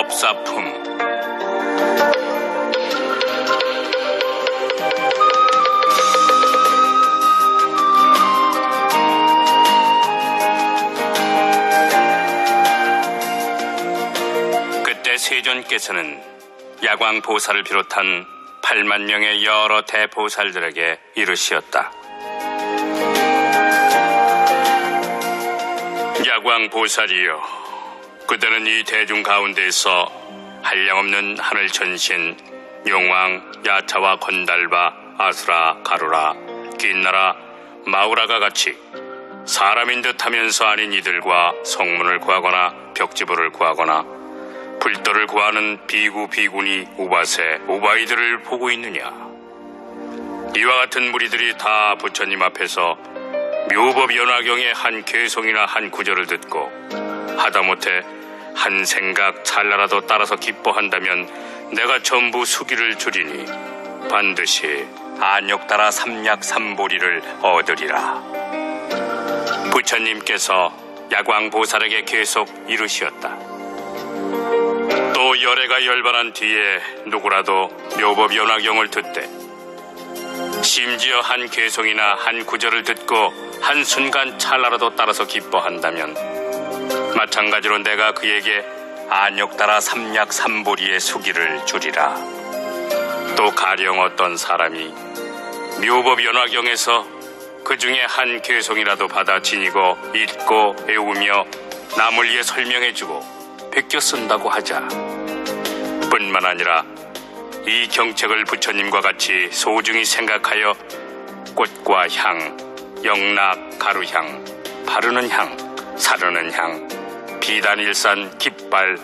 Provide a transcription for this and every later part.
법사품. 그때 세존께서는 야광보살을 비롯한 8만 명의 여러 대보살들에게 이르시었다. 야광보살이여, 그대는 이 대중 가운데에서 한량없는 하늘 전신 용왕 야차와 건달바 아수라 가루라 긴나라 마우라가 같이 사람인 듯하면서 아닌 이들과 성문을 구하거나 벽지부를 구하거나 불도를 구하는 비구 비구니 우바세 우바이들을 보고 있느냐? 이와 같은 무리들이 다 부처님 앞에서 묘법 연화경의 한 개송이나 한 구절을 듣고 하다못해 한 생각 찰나라도 따라서 기뻐한다면 내가 전부 수기를 주리니 반드시 안욕따라 삼약삼보리를 얻으리라. 부처님께서 야광보살에게 계속 이르시었다. 또 열애가 열반한 뒤에 누구라도 묘법 연화경을 듣되 심지어 한 개송이나 한 구절을 듣고 한순간 찰나라도 따라서 기뻐한다면 마찬가지로 내가 그에게 안욕따라 삼약삼보리의 수기를 주리라. 또 가령 어떤 사람이 묘법 연화경에서 그 중에 한 개송이라도 받아 지니고 읽고 외우며 남을 위해 설명해주고 베껴 쓴다고 하자. 뿐만 아니라 이 경책을 부처님과 같이 소중히 생각하여 꽃과 향, 영락, 가루향, 바르는 향, 사르는 향, 비단일산, 깃발,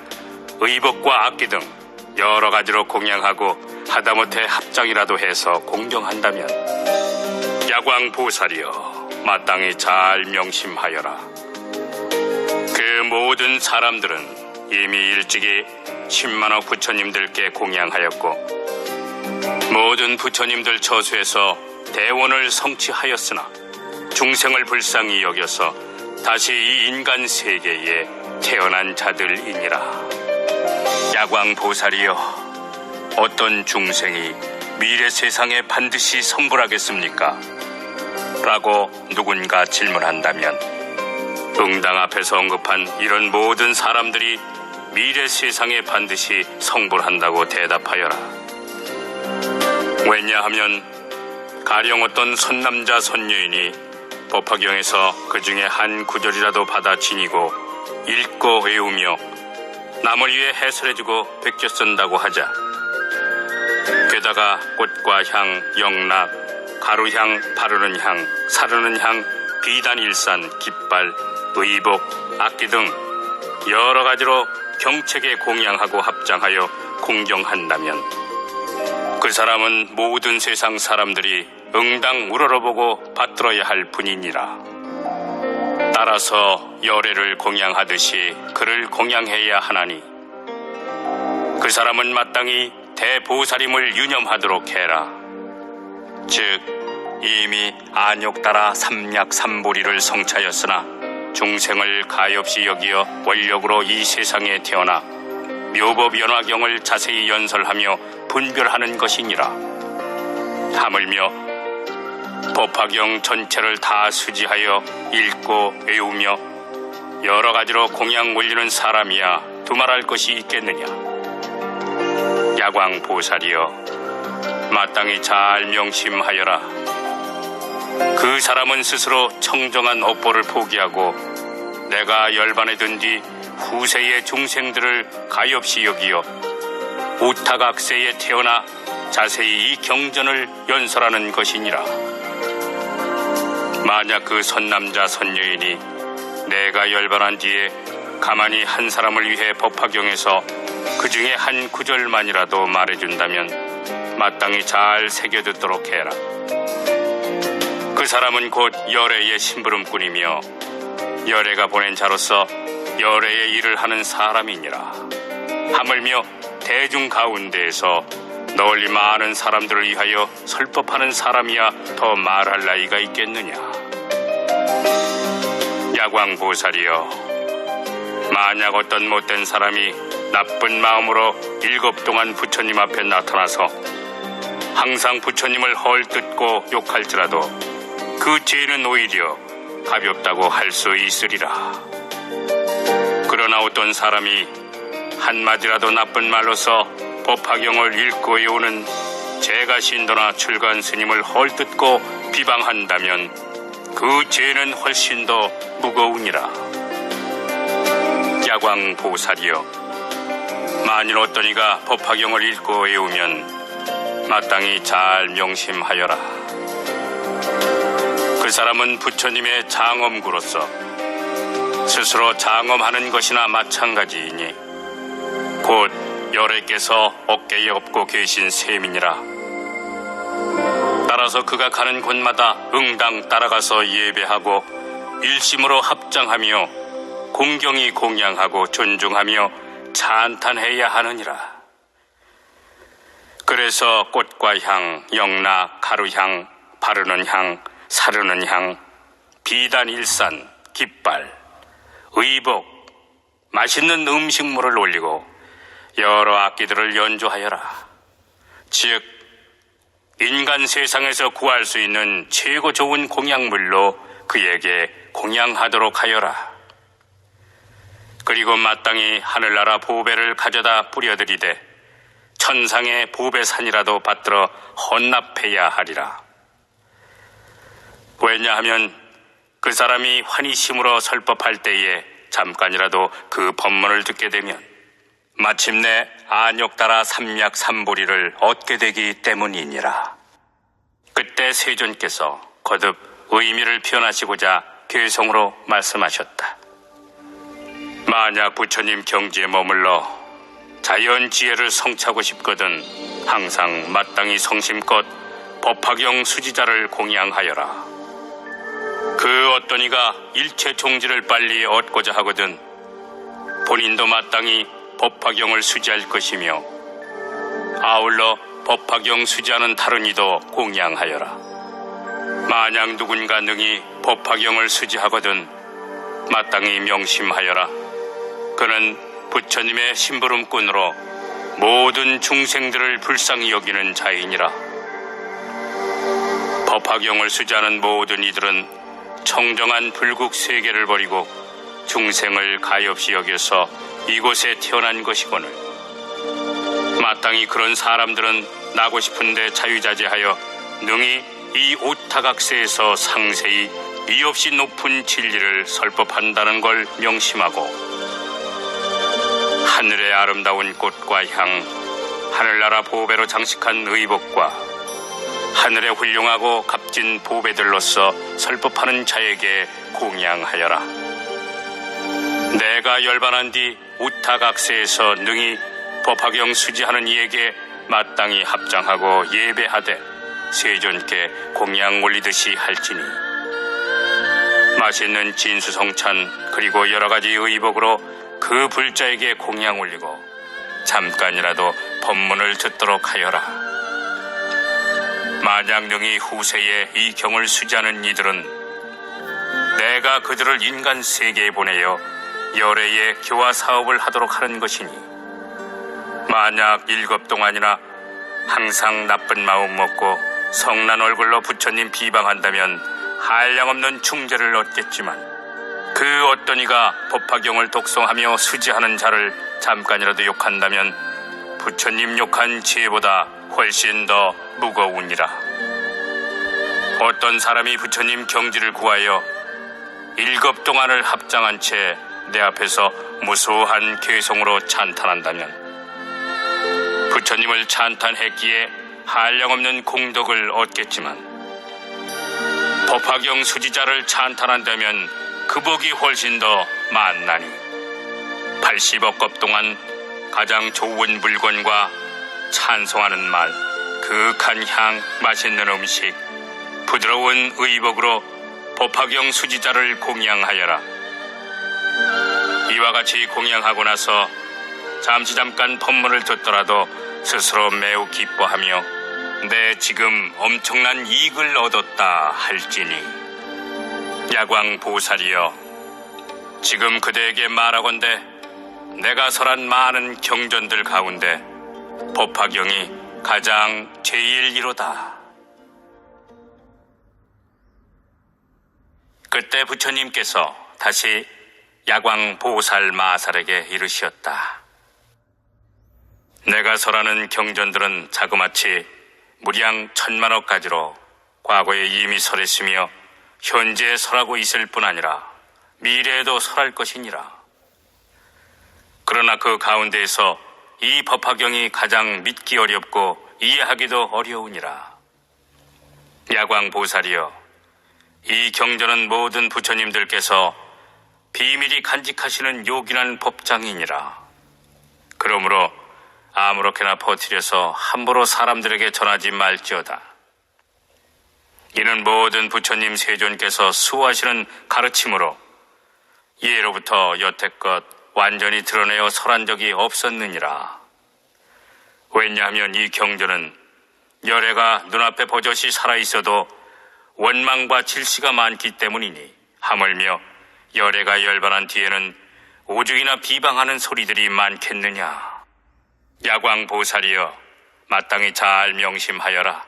의복과 악기 등 여러 가지로 공양하고 하다못해 합장이라도 해서 공경한다면 야광보살이여, 마땅히 잘 명심하여라. 그 모든 사람들은 이미 일찍이 10만억 부처님들께 공양하였고 모든 부처님들 처소에서 대원을 성취하였으나 중생을 불쌍히 여겨서 다시 이 인간 세계에 태어난 자들이니라. 야광보살이여, 어떤 중생이 미래 세상에 반드시 성불하겠습니까? 라고 누군가 질문한다면 응당 앞에서 언급한 이런 모든 사람들이 미래 세상에 반드시 성불한다고 대답하여라. 왜냐하면 가령 어떤 선남자 선녀인이 법화경에서 그 중에 한 구절이라도 받아 지니고 읽고 외우며 남을 위해 해설해주고 베껴 쓴다고 하자. 게다가 꽃과 향, 영락, 가루향, 바르는 향, 사르는 향, 비단일산, 깃발, 의복, 악기 등 여러 가지로 경책에 공양하고 합장하여 공경한다면 그 사람은 모든 세상 사람들이 응당 우러러보고 받들어야 할 뿐이니라. 따라서 열애를 공양하듯이 그를 공양해야 하나니 그 사람은 마땅히 대보살임을 유념하도록 해라. 즉 이미 안욕따라 삼약삼보리를 성차였으나 중생을 가엾이 여기어 원력으로 이 세상에 태어나 묘법 연화경을 자세히 연설하며 분별하는 것이니라. 하물며 법화경 전체를 다 수지하여 읽고 외우며 여러 가지로 공양 올리는 사람이야 두말할 것이 있겠느냐. 야광보살이여, 마땅히 잘 명심하여라. 그 사람은 스스로 청정한 업보를 포기하고 내가 열반에 든 뒤 후세의 중생들을 가엾이 여기어 우타각세에 태어나 자세히 이 경전을 연설하는 것이니라. 만약 그 선남자 선녀인이 내가 열반한 뒤에 가만히 한 사람을 위해 법화경에서 그 중에 한 구절만이라도 말해준다면 마땅히 잘 새겨듣도록 해라. 그 사람은 곧 열애의 심부름꾼이며 열애가 보낸 자로서 열애의 일을 하는 사람이니라. 하물며 대중 가운데에서 널리 많은 사람들을 위하여 설법하는 사람이야 더 말할 나이가 있겠느냐. 야광보살이여, 만약 어떤 못된 사람이 나쁜 마음으로 7 동안 부처님 앞에 나타나서 항상 부처님을 헐뜯고 욕할지라도 그 죄는 오히려 가볍다고 할 수 있으리라. 그러나 어떤 사람이 한마디라도 나쁜 말로서 법화경을 읽고 외우는 제가 신도나 출간 스님을 헐뜯고 비방한다면 그 죄는 훨씬 더 무거우니라. 야광보살이여, 만일 어떤 이가 법화경을 읽고 외우면 마땅히 잘 명심하여라. 그 사람은 부처님의 장엄구로서 스스로 장엄하는 것이나 마찬가지이니 곧 열애께서 어깨에 업고 계신 셈이니라. 따라서 그가 가는 곳마다 응당 따라가서 예배하고 일심으로 합장하며 공경히 공양하고 존중하며 찬탄해야 하느니라. 그래서 꽃과 향, 영락, 가루향, 바르는 향, 사르는 향, 비단일산, 깃발, 의복, 맛있는 음식물을 올리고 여러 악기들을 연주하여라. 즉 인간 세상에서 구할 수 있는 최고 좋은 공양물로 그에게 공양하도록 하여라. 그리고 마땅히 하늘나라 보배를 가져다 뿌려드리되 천상의 보배산이라도 받들어 헌납해야 하리라. 왜냐하면 그 사람이 환희심으로 설법할 때에 잠깐이라도 그 법문을 듣게 되면 마침내 안욕따라 삼약삼보리를 얻게 되기 때문이니라. 그때 세존께서 거듭 의미를 표현하시고자 괴성으로 말씀하셨다. 만약 부처님 경지에 머물러 자연 지혜를 성취하고 싶거든 항상 마땅히 성심껏 법화경 수지자를 공양하여라. 그 어떤 이가 일체 종지를 빨리 얻고자 하거든 본인도 마땅히 법화경을 수지할 것이며 아울러 법화경 수지하는 다른 이도 공양하여라. 만약 누군가 능히 법화경을 수지하거든 마땅히 명심하여라. 그는 부처님의 심부름꾼으로 모든 중생들을 불쌍히 여기는 자이니라. 법화경을 수지하는 모든 이들은 청정한 불국 세계를 버리고 중생을 가엾이 여겨서 이곳에 태어난 것이거늘 마땅히 그런 사람들은 나고 싶은데 자유자재하여 능히 이 오타각세에서 상세히 이 없이 높은 진리를 설법한다는 걸 명심하고 하늘의 아름다운 꽃과 향, 하늘나라 보배로 장식한 의복과 하늘의 훌륭하고 값진 보배들로서 설법하는 자에게 공양하여라. 내가 열반한 뒤 우타각세에서 능히 법화경 수지하는 이에게 마땅히 합장하고 예배하되 세존께 공양 올리듯이 할지니 맛있는 진수성찬 그리고 여러가지 의복으로 그 불자에게 공양 올리고 잠깐이라도 법문을 듣도록 하여라. 만약 능히 후세에 이 경을 수지하는 이들은 내가 그들을 인간 세계에 보내어 열애의 교화 사업을 하도록 하는 것이니 만약 7 동안이나 항상 나쁜 마음 먹고 성난 얼굴로 부처님 비방한다면 한량없는 충죄를 얻겠지만 그 어떤 이가 법화경을 독송하며 수지하는 자를 잠깐이라도 욕한다면 부처님 욕한 죄보다 훨씬 더 무거우니라. 어떤 사람이 부처님 경지를 구하여 7 동안을 합장한 채 내 앞에서 무수한 괴성으로 찬탄한다면 부처님을 찬탄했기에 한량없는 공덕을 얻겠지만 법화경 수지자를 찬탄한다면 그 복이 훨씬 더 많나니 80억 겁 동안 가장 좋은 물건과 찬송하는 말, 그윽한 향, 맛있는 음식, 부드러운 의복으로 법화경 수지자를 공양하여라. 이와 같이 공양하고 나서 잠깐 법문을 듣더라도 스스로 매우 기뻐하며 내 지금 엄청난 이익을 얻었다 할지니 야광보살이여, 지금 그대에게 말하건대 내가 설한 많은 경전들 가운데 법화경이 가장 제일이로다. 그때 부처님께서 다시 야광보살 마살에게 이르시었다. 내가 설하는 경전들은 자그마치 무량 1000만억 가지로 과거에 이미 설했으며 현재 설하고 있을 뿐 아니라 미래에도 설할 것이니라. 그러나 그 가운데에서 이 법화경이 가장 믿기 어렵고 이해하기도 어려우니라. 야광보살이여, 이 경전은 모든 부처님들께서 비밀히 간직하시는 요긴한 법장이니라. 그러므로 아무렇게나 퍼뜨려서 함부로 사람들에게 전하지 말지어다. 이는 모든 부처님 세존께서 수호하시는 가르침으로 예로부터 여태껏 완전히 드러내어 설한 적이 없었느니라. 왜냐하면 이 경전은 열애가 눈앞에 버젓이 살아있어도 원망과 질시가 많기 때문이니, 하물며 열애가 열반한 뒤에는 오죽이나 비방하는 소리들이 많겠느냐. 야광보살이여, 마땅히 잘 명심하여라.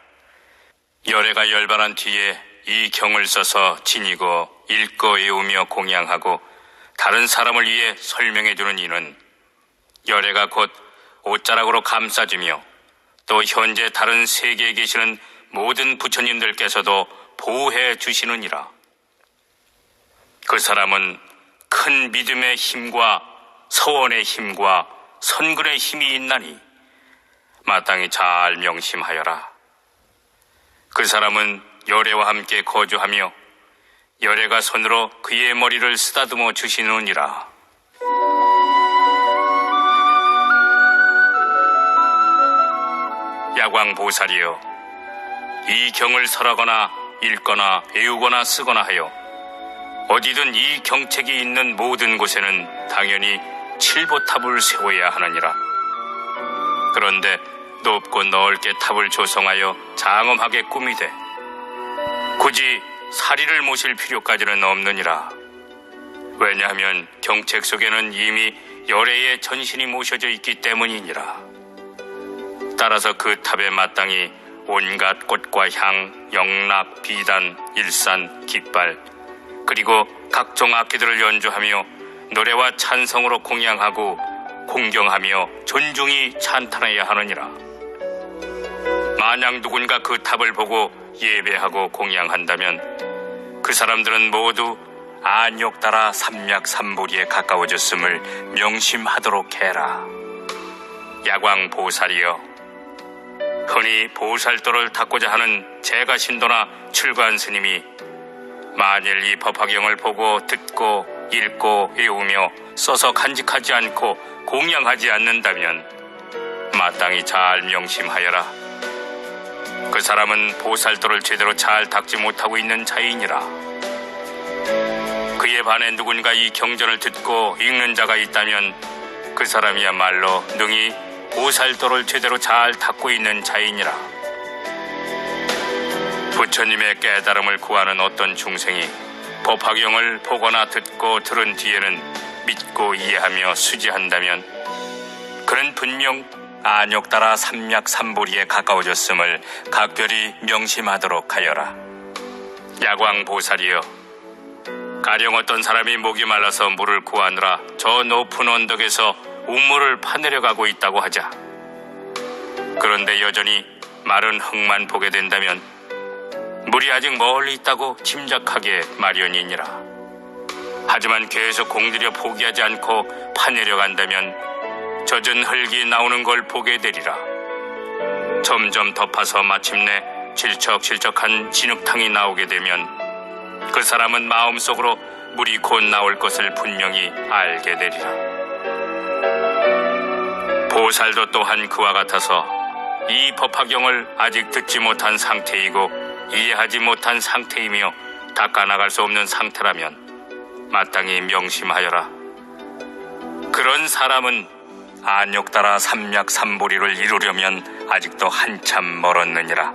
열애가 열반한 뒤에 이 경을 써서 지니고 읽고 외우며 공양하고 다른 사람을 위해 설명해주는 이는 열애가 곧 옷자락으로 감싸주며 또 현재 다른 세계에 계시는 모든 부처님들께서도 보호해 주시느니라. 그 사람은 큰 믿음의 힘과 서원의 힘과 선근의 힘이 있나니 마땅히 잘 명심하여라. 그 사람은 열애와 함께 거주하며 열애가 손으로 그의 머리를 쓰다듬어 주시느니라. 야광보살이여, 이 경을 설하거나 읽거나 외우거나 쓰거나 하여 어디든 이 경책이 있는 모든 곳에는 당연히 칠보탑을 세워야 하느니라. 그런데 높고 넓게 탑을 조성하여 장엄하게 꾸미되 굳이 사리를 모실 필요까지는 없느니라. 왜냐하면 경책 속에는 이미 열애의 전신이 모셔져 있기 때문이니라. 따라서 그 탑에 마땅히 온갖 꽃과 향, 영락, 비단, 일산, 깃발, 그리고 각종 악기들을 연주하며 노래와 찬성으로 공양하고 공경하며 존중히 찬탄해야 하느니라. 만약 누군가 그 탑을 보고 예배하고 공양한다면 그 사람들은 모두 안욕따라 삼략삼보리에 가까워졌음을 명심하도록 해라. 야광보살이여, 흔히 보살도를 닦고자 하는 제가신도나 출가한 스님이 만일 이 법화경을 보고 듣고 읽고 외우며 써서 간직하지 않고 공양하지 않는다면 마땅히 잘 명심하여라. 그 사람은 보살도를 제대로 잘 닦지 못하고 있는 자이니라. 그에 반해 누군가 이 경전을 듣고 읽는 자가 있다면 그 사람이야말로 능히 보살도를 제대로 잘 닦고 있는 자이니라. 부처님의 깨달음을 구하는 어떤 중생이 법화경을 보거나 듣고 들은 뒤에는 믿고 이해하며 수지한다면 그는 분명 안욕따라 삼략삼보리에 가까워졌음을 각별히 명심하도록 하여라. 야광보살이여, 가령 어떤 사람이 목이 말라서 물을 구하느라 저 높은 언덕에서 우물을 파내려가고 있다고 하자. 그런데 여전히 마른 흙만 보게 된다면 물이 아직 멀리 있다고 짐작하게 마련이니라. 하지만 계속 공들여 포기하지 않고 파내려간다면 젖은 흙이 나오는 걸 보게 되리라. 점점 덮어서 마침내 질척질척한 진흙탕이 나오게 되면 그 사람은 마음속으로 물이 곧 나올 것을 분명히 알게 되리라. 보살도 또한 그와 같아서 이 법화경을 아직 듣지 못한 상태이고 이해하지 못한 상태이며 닦아나갈 수 없는 상태라면 마땅히 명심하여라. 그런 사람은 안욕따라 삼략삼보리를 이루려면 아직도 한참 멀었느니라.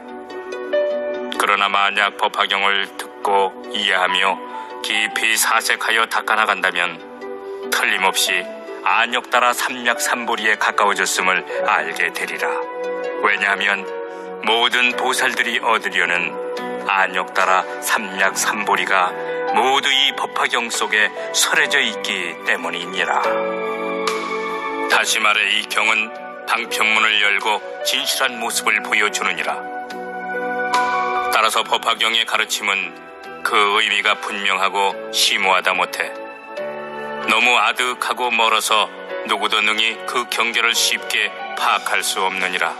그러나 만약 법화경을 듣고 이해하며 깊이 사색하여 닦아나간다면 틀림없이 안욕따라 삼략삼보리에 가까워졌음을 알게 되리라. 왜냐하면 모든 보살들이 얻으려는 안욕따라 삼략삼보리가 모두 이 법화경 속에 설해져 있기 때문이니라. 다시 말해 이 경은 방편문을 열고 진실한 모습을 보여주느니라. 따라서 법화경의 가르침은 그 의미가 분명하고 심오하다 못해 너무 아득하고 멀어서 누구도 능히 그 경계를 쉽게 파악할 수 없느니라.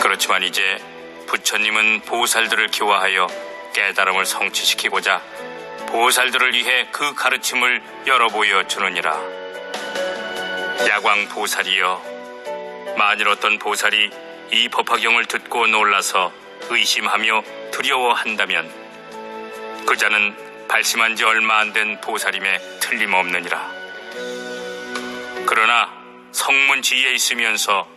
그렇지만 이제 부처님은 보살들을 교화하여 깨달음을 성취시키고자 보살들을 위해 그 가르침을 열어 보여주느니라. 야광 보살이여, 만일 어떤 보살이 이 법화경을 듣고 놀라서 의심하며 두려워한다면 그 자는 발심한 지 얼마 안 된 보살임에 틀림없느니라. 그러나 성문지에 있으면서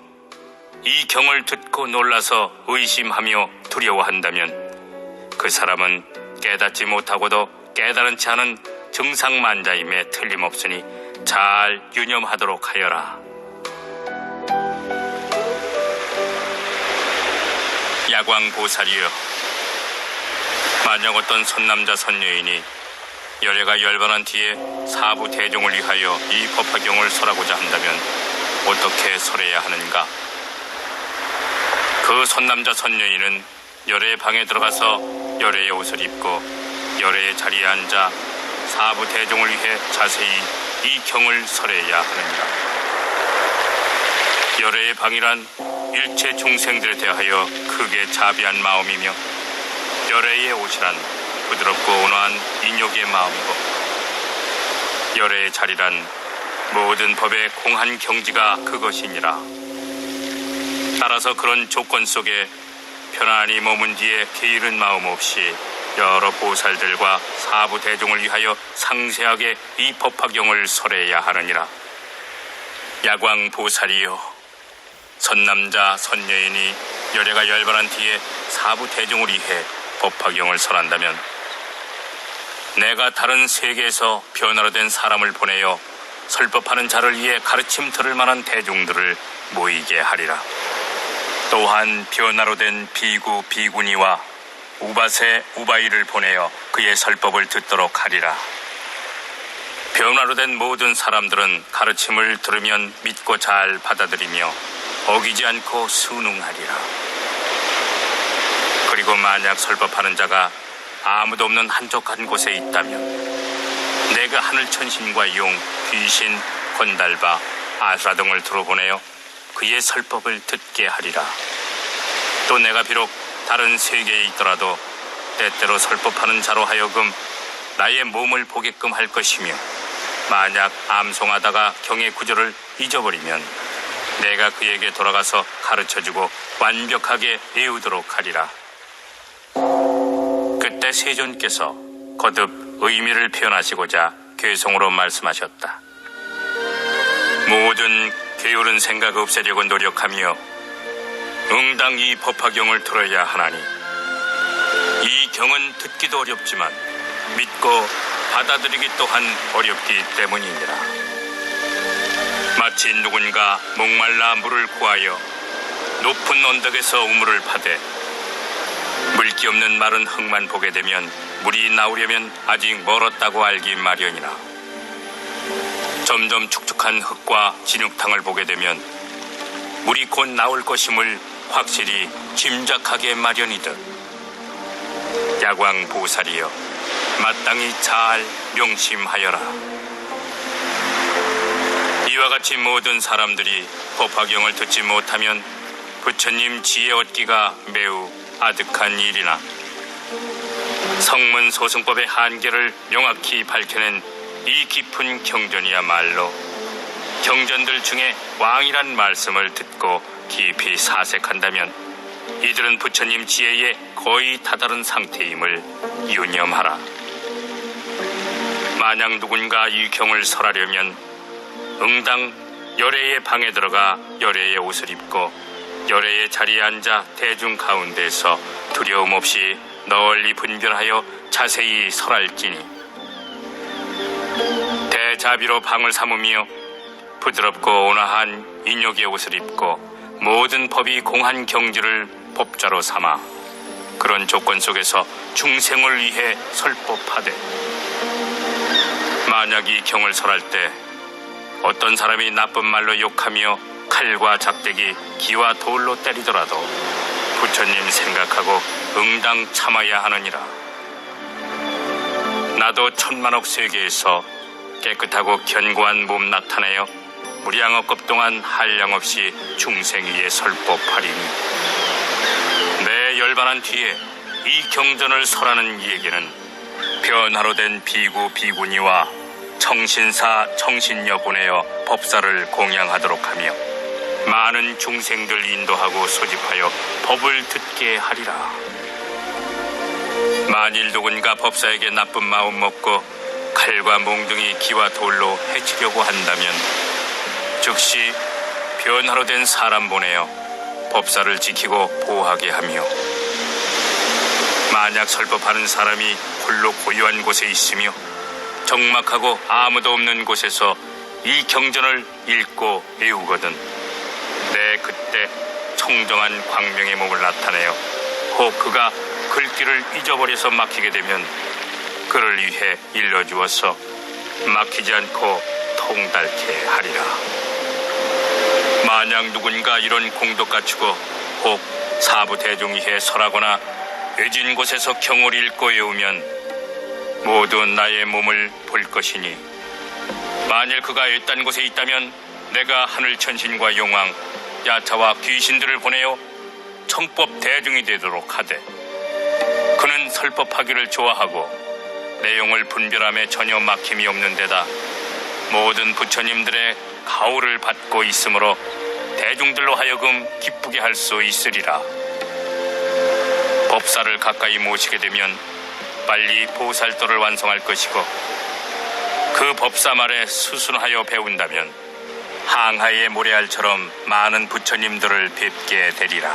이 경을 듣고 놀라서 의심하며 두려워한다면 그 사람은 깨닫지 못하고도 깨달은 채 하는 증상만자임에 틀림없으니 잘 유념하도록 하여라. 야광보살이여, 만약 어떤 선남자 선녀인이 열애가 열반한 뒤에 사부 대종을 위하여 이 법화경을 설하고자 한다면 어떻게 설해야 하는가? 그 선남자 선녀인은 열애의 방에 들어가서 열애의 옷을 입고 열애의 자리에 앉아 사부 대종을 위해 자세히 이 경을 설해야 하느니라. 열애의 방이란 일체 중생들에 대하여 크게 자비한 마음이며 열애의 옷이란 부드럽고 온화한 인욕의 마음이고 열애의 자리란 모든 법의 공한 경지가 그것이니라. 따라서 그런 조건 속에 편안히 머문 뒤에 게으른 마음 없이 여러 보살들과 사부 대종을 위하여 상세하게 이 법화경을 설해야 하느니라. 야광 보살이여, 선남자 선녀인이 열애가 열반한 뒤에 사부 대종을 위해 법화경을 설한다면 내가 다른 세계에서 변화로 된 사람을 보내어 설법하는 자를 위해 가르침 들을 만한 대중들을 모이게 하리라. 또한 변화로 된 비구 비구니와 우바세 우바이를 보내어 그의 설법을 듣도록 하리라. 변화로 된 모든 사람들은 가르침을 들으면 믿고 잘 받아들이며 어기지 않고 순응하리라. 그리고 만약 설법하는 자가 아무도 없는 한적한 곳에 있다면 내가 하늘천신과 용, 귀신, 건달바, 아수라 등을 들어보내어 그의 설법을 듣게 하리라. 또 내가 비록 다른 세계에 있더라도 때때로 설법하는 자로 하여금 나의 몸을 보게끔 할 것이며 만약 암송하다가 경의 구조를 잊어버리면 내가 그에게 돌아가서 가르쳐주고 완벽하게 배우도록 하리라. 그때 세존께서 거듭 의미를 표현하시고자 괴성으로 말씀하셨다. 모든 게으른 생각 없애려고 노력하며 응당 이 법화경을 들어야 하나니 이 경은 듣기도 어렵지만 믿고 받아들이기 또한 어렵기 때문이니라. 마치 누군가 목말라 물을 구하여 높은 언덕에서 우물을 파되 물기 없는 마른 흙만 보게 되면 물이 나오려면 아직 멀었다고 알기 마련이나 점점 축축한 흙과 진흙탕을 보게 되면 물이 곧 나올 것임을 확실히 짐작하게 마련이듯 야광 보살이여, 마땅히 잘 명심하여라. 이와 같이 모든 사람들이 법화경을 듣지 못하면 부처님 지혜 얻기가 매우 아득한 일이나 성문 소승법의 한계를 명확히 밝혀낸 이 깊은 경전이야말로 경전들 중에 왕이란 말씀을 듣고 깊이 사색한다면 이들은 부처님 지혜에 거의 다다른 상태임을 유념하라. 만약 누군가 이 경을 설하려면 응당 열애의 방에 들어가 열애의 옷을 입고 열애의 자리에 앉아 대중 가운데서 두려움 없이 널리 분별하여 자세히 설할지니 대자비로 방을 삼으며 부드럽고 온화한 인욕의 옷을 입고 모든 법이 공한 경지를 법자로 삼아 그런 조건 속에서 중생을 위해 설법하되, 만약 이 경을 설할 때 어떤 사람이 나쁜 말로 욕하며 칼과 작대기, 기와 돌로 때리더라도 부처님 생각하고 응당 참아야 하느니라. 나도 천만억 세계에서 깨끗하고 견고한 몸 나타내어 무량억급 동안 한량없이 중생 위에 설법하리니, 내 열반한 뒤에 이 경전을 설하는 이에게는 변화로 된 비구 비구니와 청신사 청신녀 보내어 법사를 공양하도록 하며 많은 중생들 인도하고 소집하여 법을 듣게 하리라. 만일 누군가 법사에게 나쁜 마음 먹고 칼과 몽둥이, 기와 돌로 해치려고 한다면 즉시 변화로 된 사람 보내어 법사를 지키고 보호하게 하며, 만약 설법하는 사람이 홀로 고요한 곳에 있으며 적막하고 아무도 없는 곳에서 이 경전을 읽고 외우거든 내 그때 청정한 광명의 몸을 나타내어 혹 그가 글귀를 잊어버려서 막히게 되면 그를 위해 일러주어서 막히지 않고 통달케 하리라. 만약 누군가 이런 공덕 갖추고 혹 사부 대중 위에 설하거나 외진 곳에서 경을 읽고 외우면 모두 나의 몸을 볼 것이니, 만일 그가 외딴 곳에 있다면 내가 하늘 천신과 용왕, 야차와 귀신들을 보내어 청법 대중이 되도록 하되, 그는 설법하기를 좋아하고 내용을 분별함에 전혀 막힘이 없는 데다 모든 부처님들의 가호를 받고 있으므로 대중들로 하여금 기쁘게 할 수 있으리라. 법사를 가까이 모시게 되면 빨리 보살도를 완성할 것이고, 그 법사 말에 수순하여 배운다면 항하의 모래알처럼 많은 부처님들을 뵙게 되리라.